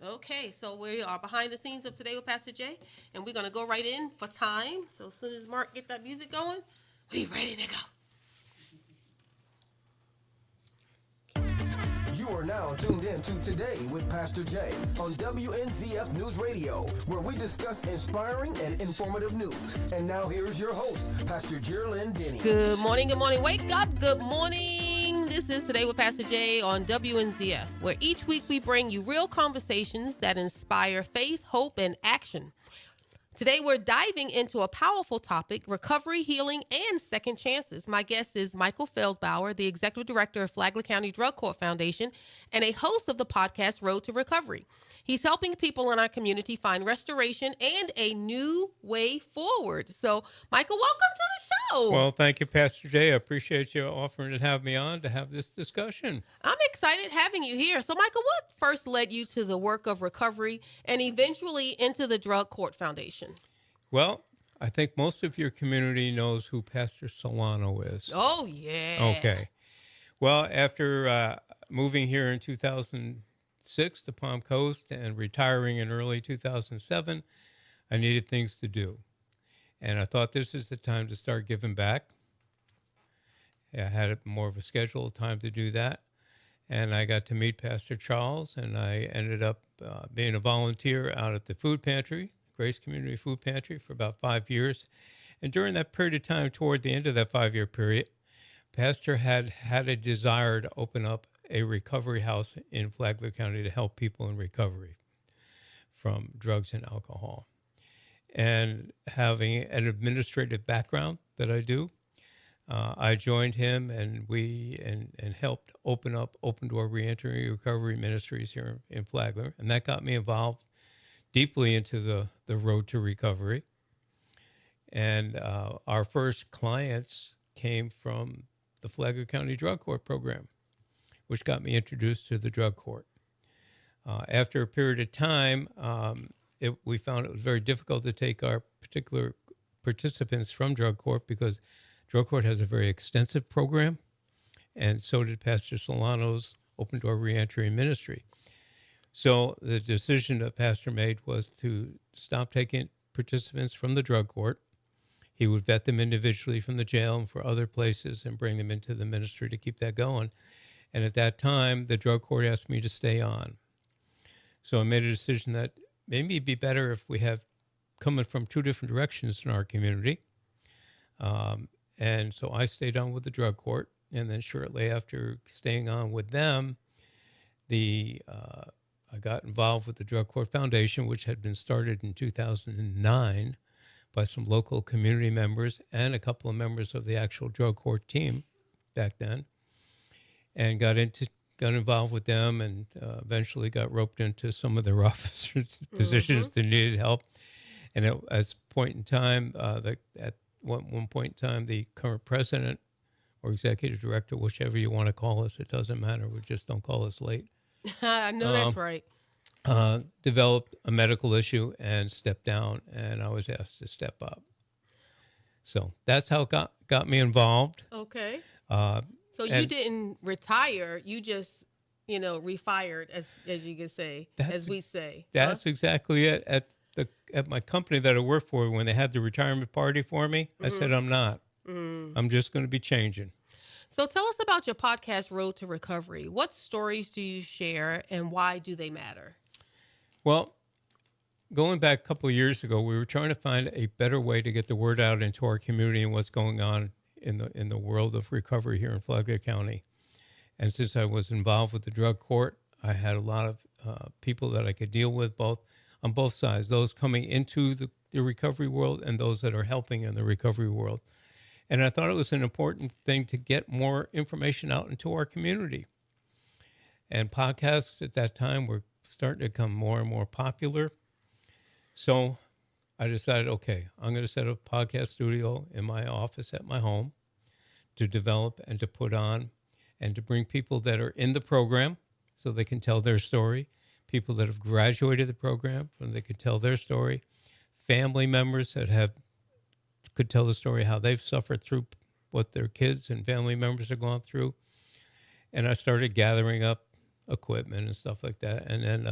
Okay, so we are behind the scenes of Today with Pastor Jay, and we're gonna go right in for time. So as soon as Mark get that music going, we ready to You are now tuned in to Today with Pastor Jay on WNZF News Radio, where we discuss inspiring and informative news. And now here's your host, Pastor Jerlyn Denny. Good morning, good morning. Wake up, good morning. This is Today with Pastor Jay on WNZF, where each week we bring you real conversations that inspire faith, hope, and action. Today, we're diving into a powerful topic, recovery, healing, and second chances. My guest is Michael Feldbauer, the Executive Director of Flagler County Drug Court Foundation and a host of the podcast Road to Recovery. He's helping people in our community find restoration and a new way forward. So, Michael, welcome to the show. Well, thank you, Pastor Jay. I appreciate you offering to have me on to have this discussion. I'm excited having you here. So, Michael, what first led you to the work of recovery and eventually into the Drug Court Foundation? Well, I think most of your community knows who Pastor Solano is. Oh, yeah. Okay. Well, after moving here in 2006 to Palm Coast and retiring in early 2007, I needed things to do. And I thought this is the time to start giving back. I had more of a scheduled time to do that. And I got to meet Pastor Charles, and I ended up being a volunteer out at the food pantry, Grace Community Food Pantry, for about 5 years. And during that period of time, toward the end of that 5-year period, Pastor had a desire to open up a recovery house in Flagler County to help people in recovery from drugs and alcohol. And having an administrative background that I do, I joined him, and we helped open up Open Door Reentry Recovery Ministries here in Flagler. And that got me involved deeply into the road to recovery. And our first clients came from the Flagler County Drug Court program, which got me introduced to the drug court. After a period of time, we found it was very difficult to take our particular participants from drug court because drug court has a very extensive program, and so did Pastor Solano's Open Door Reentry Ministry. So the decision that Pastor made was to stop taking participants from the drug court. He would vet them individually from the jail and for other places and bring them into the ministry to keep that going. And at that time, the drug court asked me to stay on. So I made a decision that maybe it'd be better if we have coming from two different directions in our community. And so I stayed on with the drug court. And then shortly after staying on with them, I got involved with the Drug Court Foundation, which had been started in 2009 by some local community members and a couple of members of the actual drug court team back then, and got involved with them, and eventually got roped into some of their officers' positions that needed help. And at a point in time, at one point in time, the current president or executive director, whichever you want to call us, it doesn't matter. We just don't call us late. I know that's right. Developed a medical issue and stepped down, and I was asked to step up. So that's how it got me involved. Okay. So you didn't retire; you just, refired, as you can say, as we say. That's exactly it. At my company that I work for, when they had the retirement party for me, I said, I'm not. I'm just going to be changing. So tell us about your podcast, Road to Recovery. What stories do you share, and why do they matter? Well, going back a couple of years ago, we were trying to find a better way to get the word out into our community and what's going on in the world of recovery here in Flagler County. And since I was involved with the drug court, I had a lot of people that I could deal with on both sides, those coming into the recovery world and those that are helping in the recovery world. And I thought it was an important thing to get more information out into our community. And podcasts at that time were starting to become more and more popular. So I decided, okay, I'm going to set up a podcast studio in my office at my home to develop and to put on and to bring people that are in the program so they can tell their story, people that have graduated the program so they can tell their story, family members that could tell the story how they've suffered through what their kids and family members have gone through. And I started gathering up equipment and stuff like that. And then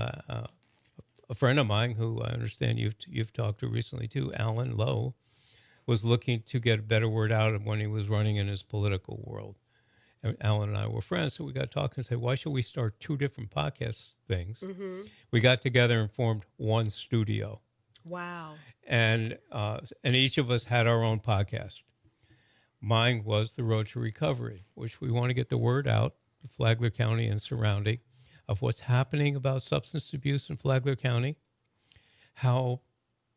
a friend of mine who I understand you've talked to recently too, Alan Lowe, was looking to get a better word out of when he was running in his political world. And Alan and I were friends, so we got talking and said, why should we start two different podcast things? Mm-hmm. We got together and formed one studio. Wow. And each of us had our own podcast. Mine was The Road to Recovery, which we want to get the word out to Flagler County and surrounding of what's happening about substance abuse in Flagler County,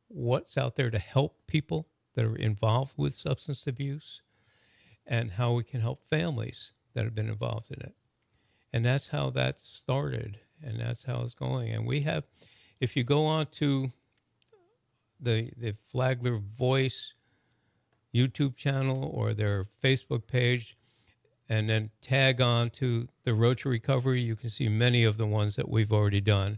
what's out there to help people that are involved with substance abuse, and how we can help families that have been involved in it. And that's how that started, and that's how it's going. And we have, if you go on to the Flagler Voice YouTube channel or their Facebook page, and then tag on to the Road to Recovery, you can see many of the ones that we've already done.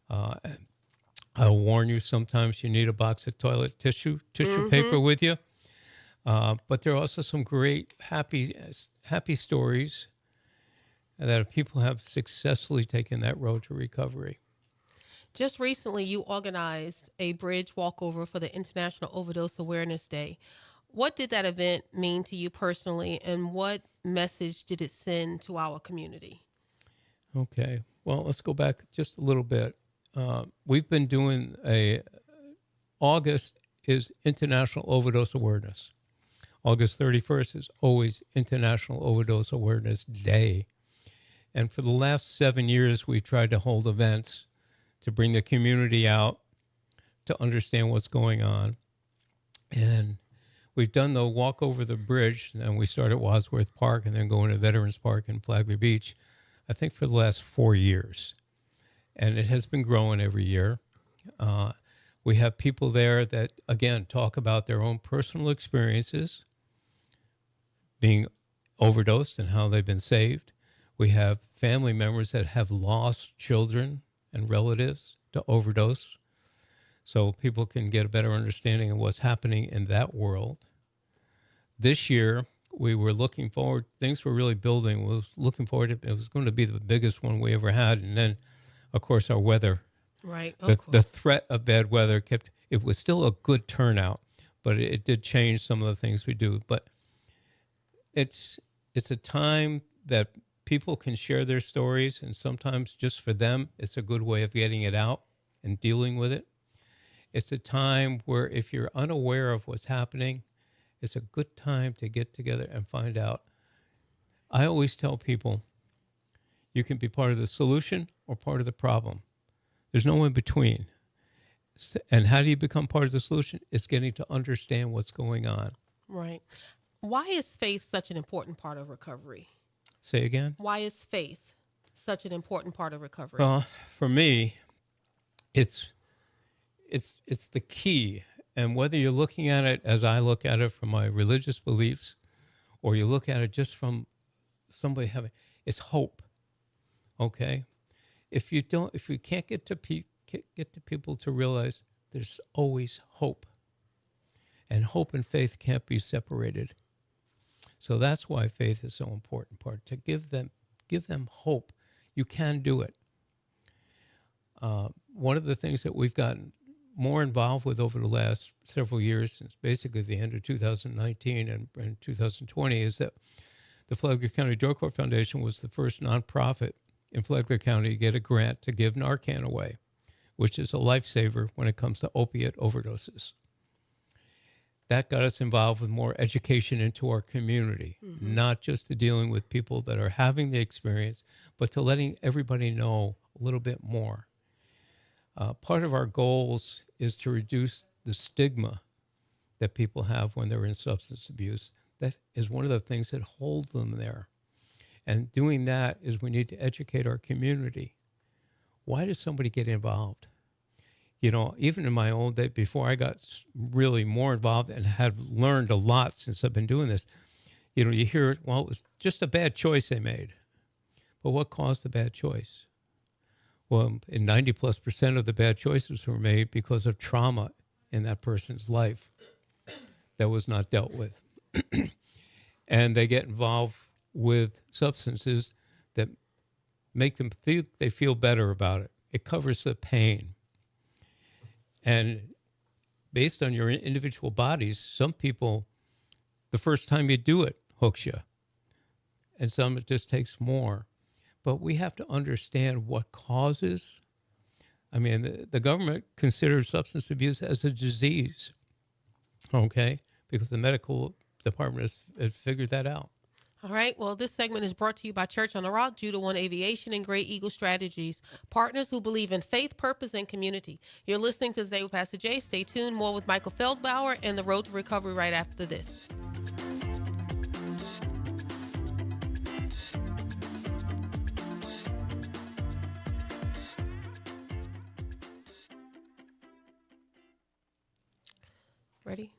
I'll warn you, sometimes you need a box of toilet tissue paper with you. But there are also some great happy stories that people have successfully taken that road to recovery. Just recently, you organized a bridge walkover for the International Overdose Awareness Day. What did that event mean to you personally, and what message did it send to our community? Okay. Well, let's go back just a little bit. We've been doing August is International Overdose Awareness. August 31st is always International Overdose Awareness Day. And for the last 7 years, we've tried to hold events to bring the community out to understand what's going on. And we've done the walk over the bridge, and we start at Wadsworth Park and then go into Veterans Park in Flagler Beach, I think for the last 4 years. And it has been growing every year. We have people there that, again, talk about their own personal experiences being overdosed and how they've been saved. We have family members that have lost children and relatives to overdose, so people can get a better understanding of what's happening in that world. This year, we were looking forward, things were really building. We was looking forward to, it was going to be the biggest one we ever had. And then, of course, our weather. Right. The threat of bad weather it was still a good turnout, but it did change some of the things we do. But it's a time that people can share their stories, and sometimes just for them, it's a good way of getting it out and dealing with it. It's a time where if you're unaware of what's happening, it's a good time to get together and find out. I always tell people, you can be part of the solution or part of the problem. There's no in between. And how do you become part of the solution? It's getting to understand what's going on. Right. Why is faith such an important part of recovery? Say again? Why is faith such an important part of recovery? Well, for me, it's the key. And whether you're looking at it as I look at it from my religious beliefs, or you look at it just from somebody it's hope. Okay? If you can't get to people to realize there's always hope. And hope and faith can't be separated. So that's why faith is so important part, to give them hope. You can do it. One of the things that we've gotten more involved with over the last several years, since basically the end of 2019 and 2020, is that the Flagler County Drug Court Foundation was the first nonprofit in Flagler County to get a grant to give Narcan away, which is a lifesaver when it comes to opiate overdoses. That got us involved with more education into our community, not just to dealing with people that are having the experience, but to letting everybody know a little bit more. Part of our goals is to reduce the stigma that people have when they're in substance abuse. That is one of the things that holds them there. And doing that is we need to educate our community. Why does somebody get involved? You know, even in my old day, before I got really more involved and have learned a lot since I've been doing this, you know, you hear it, well, it was just a bad choice they made. But what caused the bad choice? Well, in 90+% of the bad choices were made because of trauma in that person's life that was not dealt with. And they get involved with substances that make them think they feel better about it. It covers the pain. And based on your individual bodies, some people, the first time you do it, hooks you. And some it just takes more. But we have to understand what causes. I mean, the government considers substance abuse as a disease, okay? Because the medical department has figured that out. All right. Well, this segment is brought to you by Church on the Rock, Judah One Aviation, and Great Eagle Strategies, partners who believe in faith, purpose, and community. You're listening to Today with Pastor Jay. Stay tuned. More with Michael Feldbauer and the Road to Recovery right after this. Ready?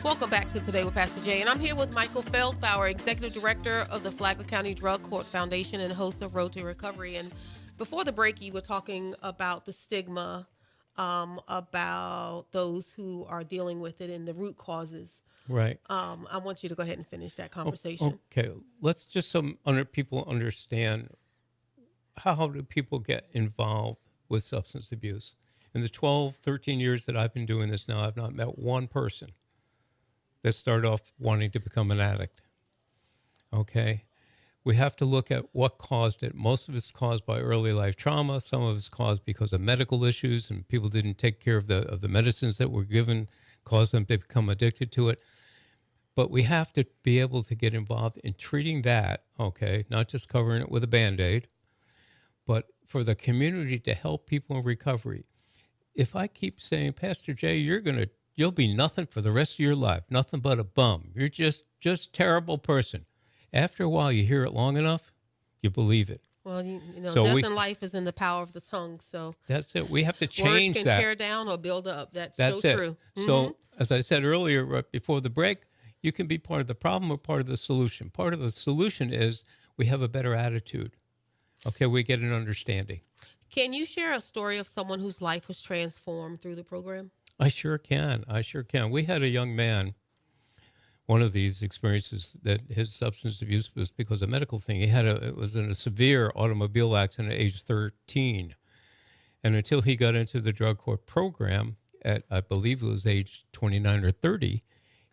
Welcome back to Today with Pastor Jay, and I'm here with Michael Feldbauer, Executive Director of the Flagler County Drug Court Foundation and host of Road to Recovery. And before the break, you were talking about the stigma, about those who are dealing with it and the root causes. Right. I want you to go ahead and finish that conversation. Okay. Let's just people understand, how do people get involved with substance abuse? In the 12, 13 years that I've been doing this now, I've not met one person that started off wanting to become an addict. Okay? We have to look at what caused it. Most of it's caused by early life trauma. Some of it's caused because of medical issues and people didn't take care of the medicines that were given, caused them to become addicted to it. But we have to be able to get involved in treating that, okay? Not just covering it with a Band-Aid, but for the community to help people in recovery. If I keep saying, Pastor Jay, you'll be nothing for the rest of your life, nothing but a bum. You're just terrible person. After a while, you hear it long enough, you believe it. Well, you know, So death and life is in the power of the tongue. So that's it. We have to change words can that. tear down or build up. That's so it. True. Mm-hmm. So as I said earlier, right before the break, you can be part of the problem or part of the solution. Part of the solution is we have a better attitude. Okay, we get an understanding. Can you share a story of someone whose life was transformed through the program? I sure can. We had a young man, one of these experiences that his substance abuse was because of a medical thing. It was in a severe automobile accident at age 13. And until he got into the drug court program at, I believe it was age 29 or 30,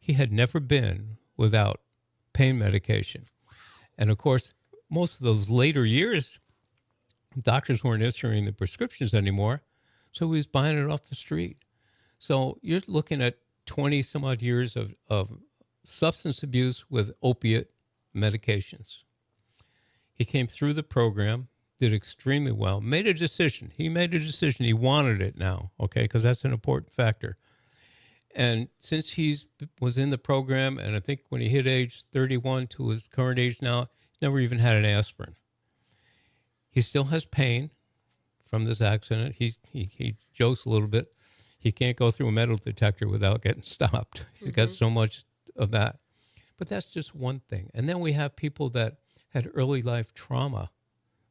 he had never been without pain medication. And of course, most of those later years, doctors weren't issuing the prescriptions anymore, so he was buying it off the street. So you're looking at 20 some odd years of substance abuse with opiate medications. He came through the program, did extremely well, made a decision. He made a decision. He wanted it now, okay, because that's an important factor. And since he was in the program, and I think when he hit age 31 to his current age now, he's never even had an aspirin. He still has pain from this accident. He jokes a little bit. He can't go through a metal detector without getting stopped. He's got so much of that. But that's just one thing. And then we have people that had early life trauma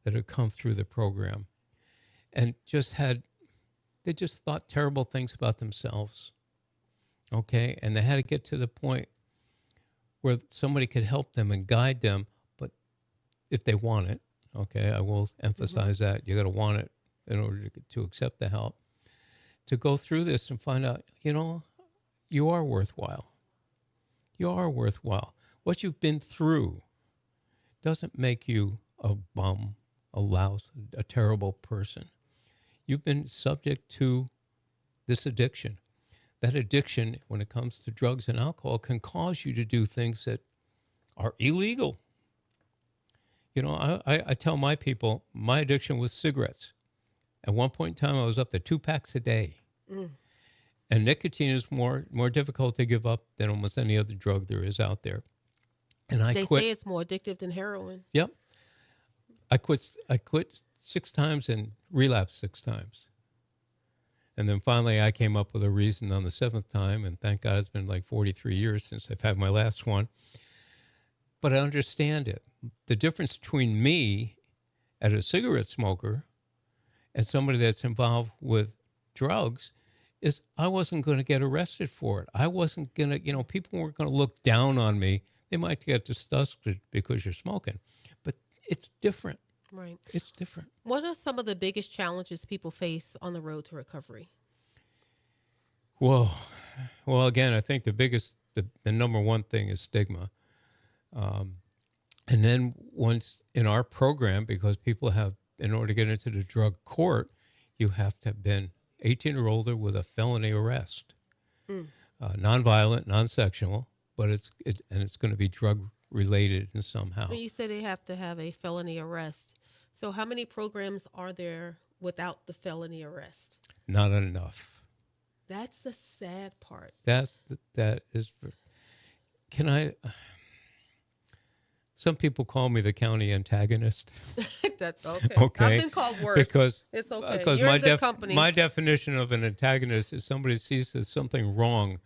that had come through the program and they just thought terrible things about themselves. Okay? And they had to get to the point where somebody could help them and guide them, but if they want it, okay, I will emphasize that. You got to want it in order to accept the help. To go through this and find out, you are worthwhile. You are worthwhile. What you've been through doesn't make you a bum, a louse, a terrible person. You've been subject to this addiction. That addiction, when it comes to drugs and alcohol, can cause you to do things that are illegal. I tell my people, my addiction was cigarettes. At one point in time, I was up to 2 packs a day. And nicotine is more difficult to give up than almost any other drug there is out there. And they say it's more addictive than heroin. Yep. I quit 6 times and relapsed 6 times. And then finally I came up with a reason on the 7th time, and thank God it's been like 43 years since I've had my last one. But I understand it. The difference between me as a cigarette smoker and somebody that's involved with drugs is I wasn't going to get arrested for it. I wasn't going to, people weren't going to look down on me. They might get disgusted because you're smoking, but it's different. Right. It's different. What are some of the biggest challenges people face on the road to recovery? Well, again, I think the number one thing is stigma. And then once in our program, because people have, in order to get into the drug court, you have to have been 18 or older with a felony arrest, nonviolent, non-sexual, but it's going to be drug related in somehow. Well, you said they have to have a felony arrest. So how many programs are there without the felony arrest? Not enough. That's the sad part. That is. Can I? Some people call me the county antagonist. That's okay. Okay. I've been called worse. Because it's okay. Because You're in good company. my definition of an antagonist is somebody sees there's something wrong,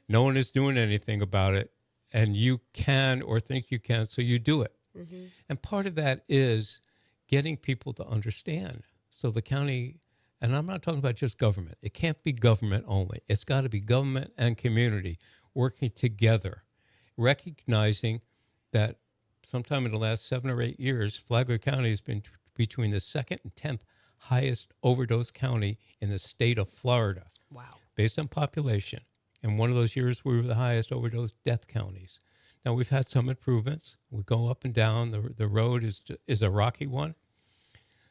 no one is doing anything about it, and you can or think you can, so you do it. Mm-hmm. And part of that is getting people to understand. So the county, and I'm not talking about just government. It can't be government only. It's got to be government and community working together, recognizing that sometime in the last 7 or 8 years, Flagler County has been between the 2nd and 10th highest overdose county in the state of Florida. Wow. Based on population. And one of those years, we were the highest overdose death counties. Now, we've had some improvements. We go up and down. The road is a rocky one.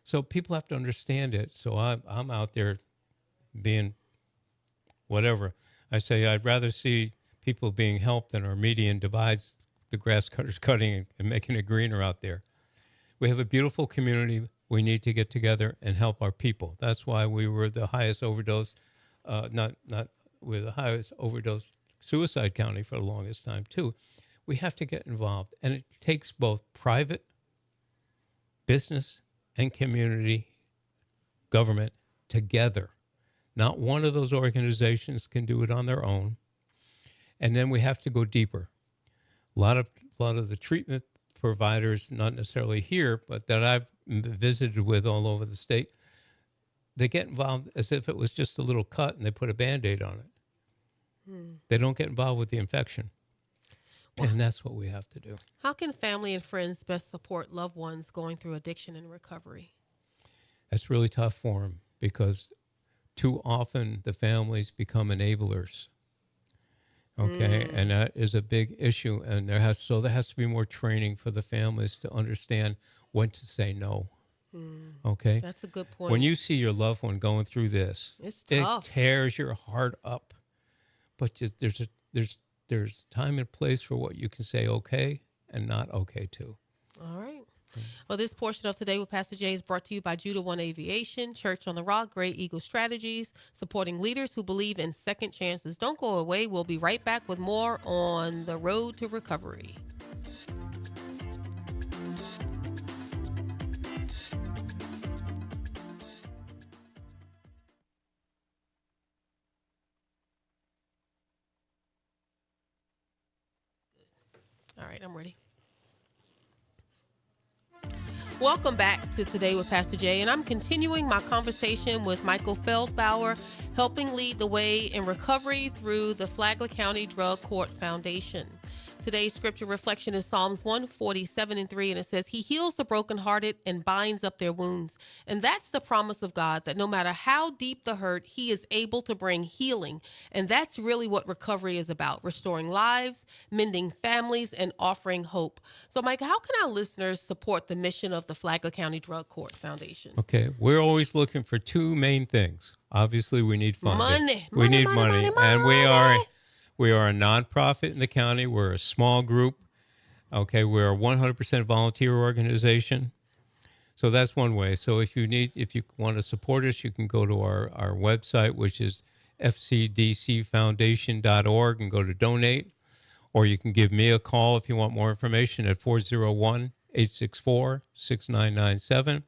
So people have to understand it. So I'm out there being whatever. I say I'd rather see people being helped than our median divides the grass cutters cutting and making it greener out there. We have a beautiful community. We need to get together and help our people. That's why we were the highest overdose, we're the highest overdose suicide county for the longest time too. We have to get involved, and it takes both private, business, and community government together. Not one of those organizations can do it on their own. And then we have to go deeper. A lot of the treatment providers, not necessarily here, but that I've visited with all over the state, they get involved as if it was just a little cut and they put a Band-Aid on it. They don't get involved with the infection. And that's what we have to do. How can family and friends best support loved ones going through addiction and recovery? That's really tough for them because too often the families become enablers. Okay, and that is a big issue, and there has to be more training for the families to understand when to say no. Okay, that's a good point. When you see your loved one going through this, it's tough. It tears your heart up. But just there's time and place for what you can say okay and not okay too. All right. Well, this portion of Today with Pastor Jay is brought to you by Judah One Aviation, Church on the Rock, Great Eagle Strategies, supporting leaders who believe in second chances. Don't go away. We'll be right back with more on the road to recovery. All right, I'm ready. Welcome back to Today with Pastor Jay, and I'm continuing my conversation with Michael Feldbauer, helping lead the way in recovery through the Flagler County Drug Court Foundation. Today's scripture reflection is Psalms 147:3, and it says, He heals the brokenhearted and binds up their wounds. And that's the promise of God, that no matter how deep the hurt, He is able to bring healing. And that's really what recovery is about, restoring lives, mending families, and offering hope. So, Mike, how can our listeners support the mission of the Flagler County Drug Court Foundation? Okay, we're always looking for two main things. Obviously, we need funding. We need money. And we are a nonprofit in the county. We're a small group. Okay, we're a 100% volunteer organization. So that's one way. So if you want to support us, you can go to our website, which is fcdcfoundation.org, and go to donate. Or you can give me a call if you want more information at 401-864-6997.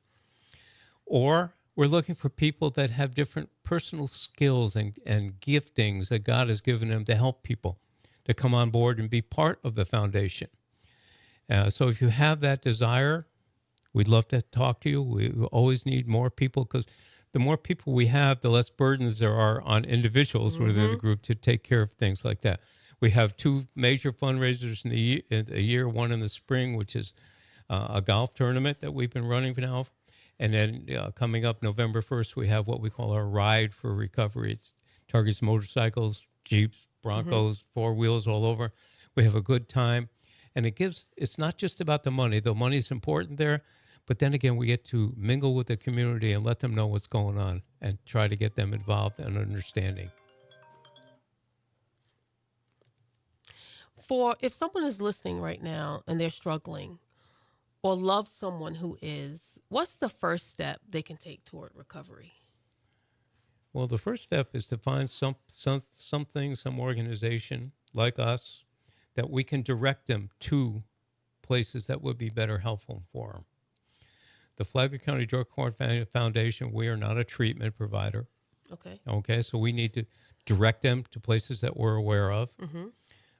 Or we're looking for people that have different personal skills and giftings that God has given them to help people to come on board and be part of the foundation. So if you have that desire, we'd love to talk to you. We always need more people because the more people we have, the less burdens there are on individuals within the group to take care of things like that. We have two major fundraisers in the year, one in the spring, which is a golf tournament that we've been running for now. And then coming up November 1st, we have what we call our Ride for Recovery. It targets motorcycles, Jeeps, Broncos, four wheels all over. We have a good time. And it's not just about the money, though money's important there. But then again, we get to mingle with the community and let them know what's going on and try to get them involved and understanding. If someone is listening right now and they're struggling or love someone who is, what's the first step they can take toward recovery? Well, the first step is to find something, some organization like us that we can direct them to places that would be better helpful for them. The Flagler County Drug Court Foundation, we are not a treatment provider. Okay, so we need to direct them to places that we're aware of. Mm-hmm.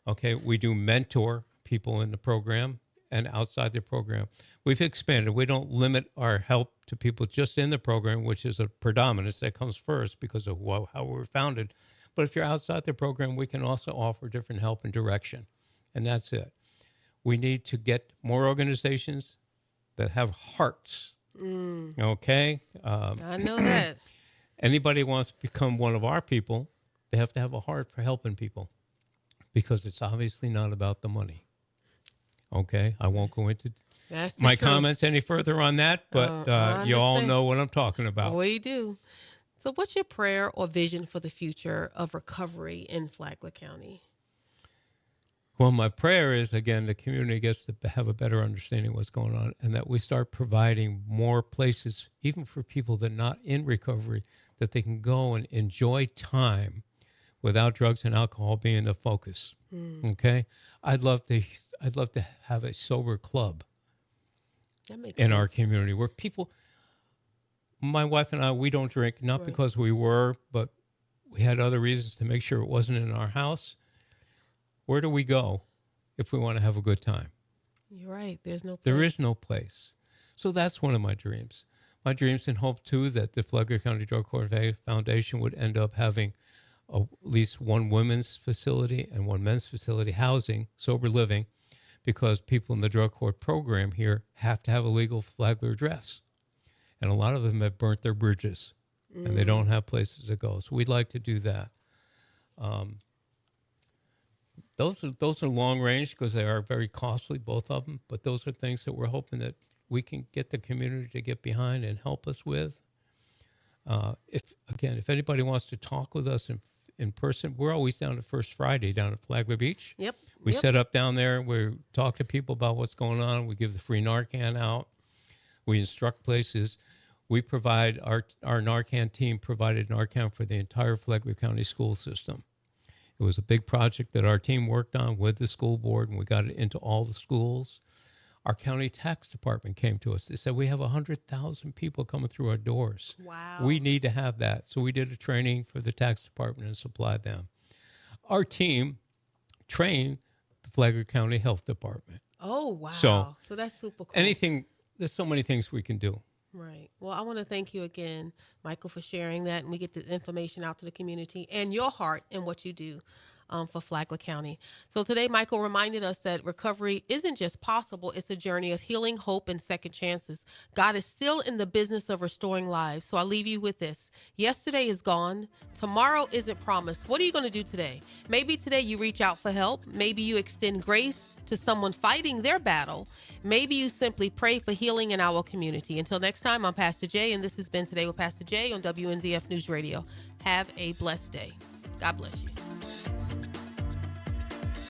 Okay, we do mentor people in the program and outside the program. We've expanded. We don't limit our help to people just in the program, which is a predominance that comes first because of how we're founded. But if you're outside the program, we can also offer different help and direction. And that's it. We need to get more organizations that have hearts. Okay? I know that. Anybody wants to become one of our people, they have to have a heart for helping people because it's obviously not about the money. Okay? I won't go into my comments any further on that, but you all know what I'm talking about. We do. So what's your prayer or vision for the future of recovery in Flagler County? Well, my prayer is, again, the community gets to have a better understanding of what's going on and that we start providing more places, even for people that are not in recovery, that they can go and enjoy time without drugs and alcohol being the focus. Okay? I'd love to have a sober club in our community where people, my wife and I, we don't drink, not because we were, but we had other reasons to make sure it wasn't in our house. Where do we go if we want to have a good time? You're right. There's no place. There is no place. So that's one of my dreams. My dreams and hope, too, that the Flagler County Drug Court Foundation would end up having at least one women's facility and one men's facility housing, sober living, because people in the drug court program here have to have a legal Flagler address. And a lot of them have burnt their bridges, and they don't have places to go. So we'd like to do that. Those are long range because they are very costly, both of them. But those are things that we're hoping that we can get the community to get behind and help us with. If anybody wants to talk with us in person, we're always down the first Friday down at Flagler Beach. Yep. We set up down there. We talk to people about what's going on. We give the free Narcan out. We instruct places. We provide our Narcan team provided Narcan for the entire Flagler County school system. It was a big project that our team worked on with the school board, and we got it into all the schools. Our county tax department came to us. They said, we have 100,000 people coming through our doors. Wow. We need to have that. So we did a training for the tax department and supplied them. Our team trained the Flagler County Health Department. Oh, wow. So that's super cool. There's so many things we can do. Right. Well, I want to thank you again, Michael, for sharing that, and we get the information out to the community and your heart in what you do for Flagler County. So today, Michael reminded us that recovery isn't just possible, it's a journey of healing, hope, and second chances. God is still in the business of restoring lives. So I'll leave you with this. Yesterday is gone. Tomorrow isn't promised. What are you going to do today? Maybe today you reach out for help. Maybe you extend grace to someone fighting their battle. Maybe you simply pray for healing in our community. Until next time, I'm Pastor Jay, and this has been Today with Pastor Jay on WNZF News Radio. Have a blessed day. God bless you.